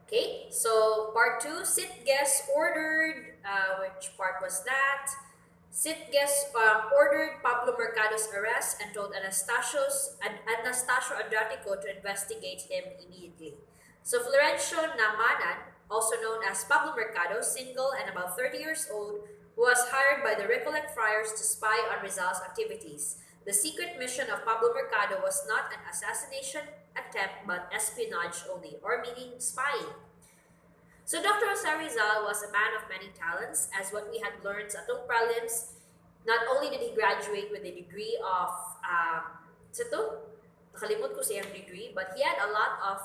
Okay, so part two, sit guest ordered. Which part was that? Sit guest ordered Pablo Mercado's arrest and told Anastasio Adriatico to investigate him immediately. So Florencio Namanan, also known as Pablo Mercado, single and about 30 years old, was hired by the Recollect friars to spy on Rizal's activities. The secret mission of Pablo Mercado was not an assassination attempt but espionage only, or meaning spying. So Dr. Jose Rizal was a man of many talents, as what we had learned sa atong prelims. Not only did he graduate with a degree of, sa to? Nakalimot ko siyang degree, but he had a lot of,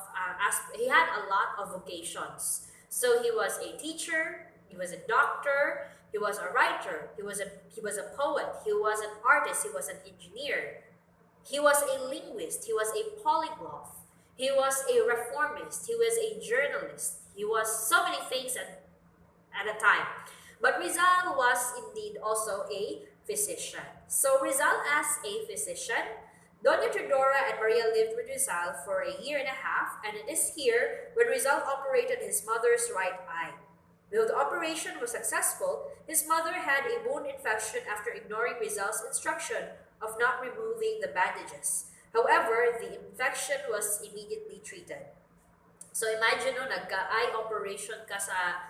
vocations. So he was a teacher, he was a doctor, he was a writer, he was a poet, he was an artist, he was an engineer, he was a linguist, he was a polyglot, he was a reformist, he was a journalist, he was so many things at a time. But Rizal was indeed also a physician. So Rizal, as a physician, Doña Teodora and Maria lived with Rizal for a year and a half, and it is here when Rizal operated his mother's right eye. Though the operation was successful, his mother had a wound infection after ignoring Rizal's instruction of not removing the bandages. However, the infection was immediately treated. So imagine no, nag-eye operation ka sa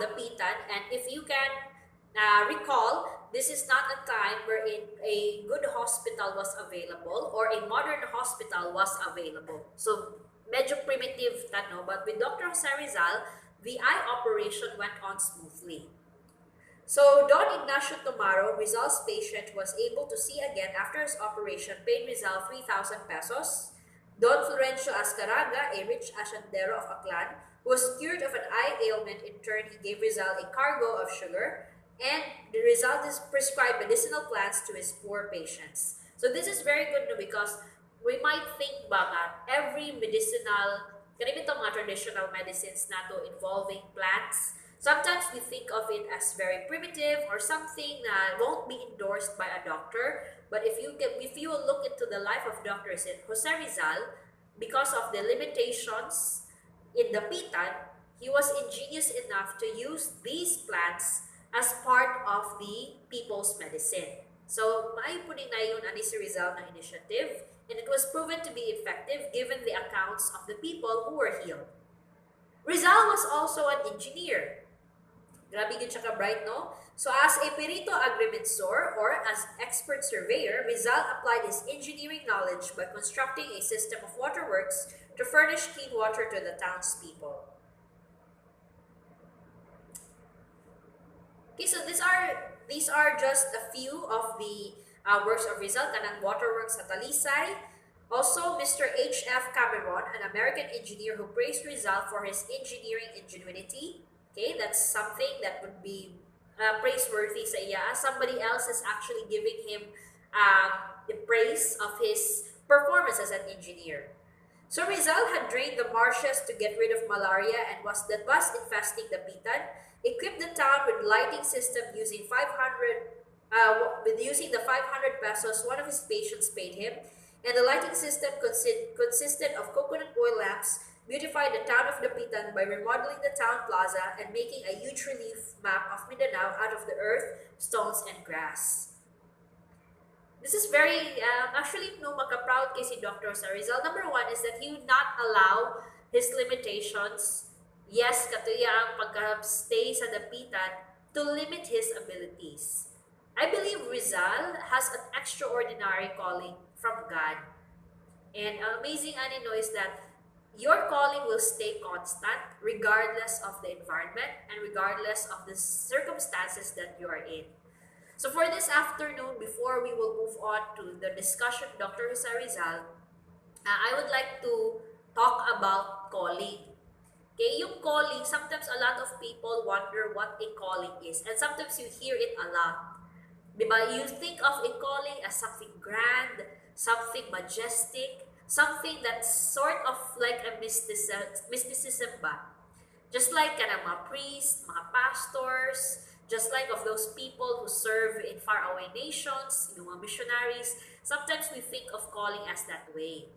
dapitan, and if you can recall, this is not a time wherein a good hospital was available or a modern hospital was available. So medyo primitive no? But with Dr. Jose Rizal, the eye operation went on smoothly. So Don Ignacio Tomaro, Rizal's patient, was able to see again after his operation, paid Rizal 3,000 pesos. Don Florencio Ascaraga, a rich asyandero of Aklan, who was cured of an eye ailment, in turn he gave Rizal a cargo of sugar, and the Rizal prescribed medicinal plants to his poor patients. So this is very good no, because we might think ba nga, every medicinal, kanina itong mga traditional medicines na to involving plants, sometimes we think of it as very primitive or something that won't be endorsed by a doctor. But if you will look into the life of Dr. Jose Rizal, because of the limitations in the pitan, he was ingenious enough to use these plants as part of the people's medicine. So, maipunin na yun ani si Rizal na initiative, and it was proven to be effective given the accounts of the people who were healed. Rizal was also an engineer. Grabe yun siya ka-bright, no? So as a perito agrimensor or as expert surveyor, Rizal applied his engineering knowledge by constructing a system of waterworks to furnish clean water to the townspeople. Okay, so these are just a few of the works of Rizal, kanang waterworks sa Talisay. Also, Mr. H.F. Cameron, an American engineer who praised Rizal for his engineering ingenuity. Okay, that's something that would be praiseworthy sa iya. Somebody else is actually giving him the praise of his performance as an engineer. So Rizal had drained the marshes to get rid of malaria and was infesting the Pitan, equipped the town with lighting system using using the 500 pesos one of his patients paid him, and the lighting system consisted of coconut oil lamps, beautified the town of Dapitan by remodeling the town plaza and making a huge relief map of Mindanao out of the earth, stones, and grass. This is very, actually, no, makaproud kay si Dr. Jose Rizal. Number one is that he would not allow his limitations, yes, katuya ang pagka-stay sa Dapitan, to limit his abilities. I believe Rizal has an extraordinary calling from God. And amazing ano is that your calling will stay constant regardless of the environment and regardless of the circumstances that you are in. So for this afternoon, before we will move on to the discussion of Dr. Jose Rizal, I would like to talk about calling. Okay, yung calling, sometimes a lot of people wonder what a calling is. And sometimes you hear it a lot. Diba? You think of a calling as something grand, something majestic, something that's sort of like a mysticism ba? Just like mga priests, mga pastors, just like of those people who serve in faraway nations, yung mga missionaries, sometimes we think of calling as that way.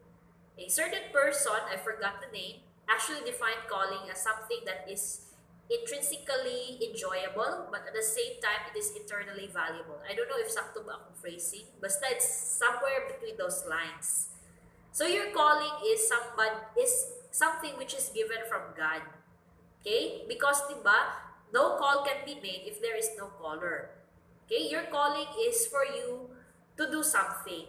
A certain person, I forgot the name, actually define calling as something that is intrinsically enjoyable, but at the same time, it is eternally valuable. I don't know if sakto ba akong phrasing, basta it's somewhere between those lines. So your calling is something which is given from God. Okay? Because diba, no call can be made if there is no caller. Okay? Your calling is for you to do something.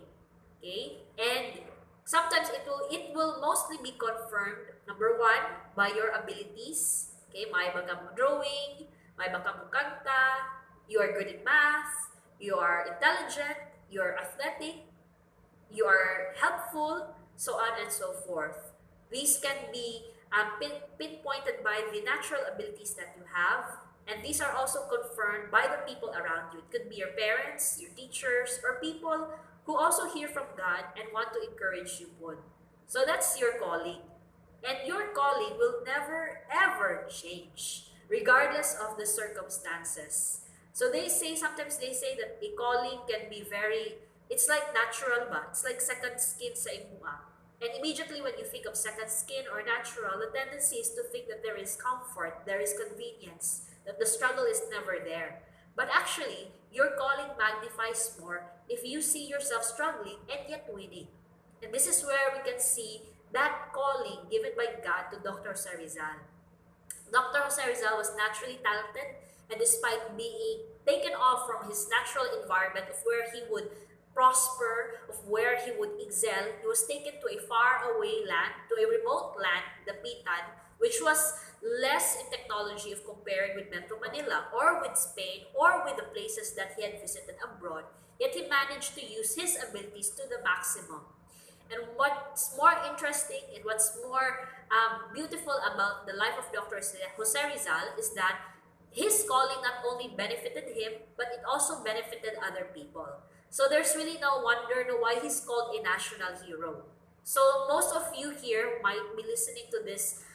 Okay? And sometimes it will mostly be confirmed, number one, by your abilities. Okay? May baga mo drawing, may baka mo kanta, you are good in math, you are intelligent, you are athletic, you are helpful, so on and so forth. These can be pinpointed by the natural abilities that you have, and these are also confirmed by the people around you. It could be your parents, your teachers, or people who also hear from God and want to encourage you. So that's your calling. And your calling will never ever change, regardless of the circumstances. So sometimes they say that a calling can be it's like natural ba? It's like second skin sa imuha. And immediately when you think of second skin or natural, the tendency is to think that there is comfort, there is convenience, that the struggle is never there. But actually, your calling magnifies more if you see yourself struggling and yet winning. And this is where we can see that calling given by God to Dr. Sarizal. Dr. Jose Rizal was naturally talented, and despite being taken off from his natural environment of where he would prosper, of where he would excel, he was taken to a faraway land, to a remote land, the Pitan, which was less in technology if compared with Metro Manila or with Spain or with the places that he had visited abroad. Yet he managed to use his abilities to the maximum. And what's more interesting and what's more beautiful about the life of Dr. Jose Rizal is that his calling not only benefited him, but it also benefited other people. So there's really no wonder why he's called a national hero. So most of you here might be listening to this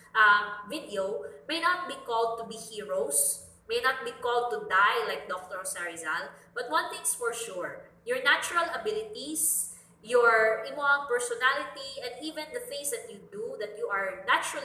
video may not be called to be heroes, may not be called to die like Dr. Jose Rizal, but one thing's for sure, your natural abilities, your imuang personality, and even the things that you do that you are naturally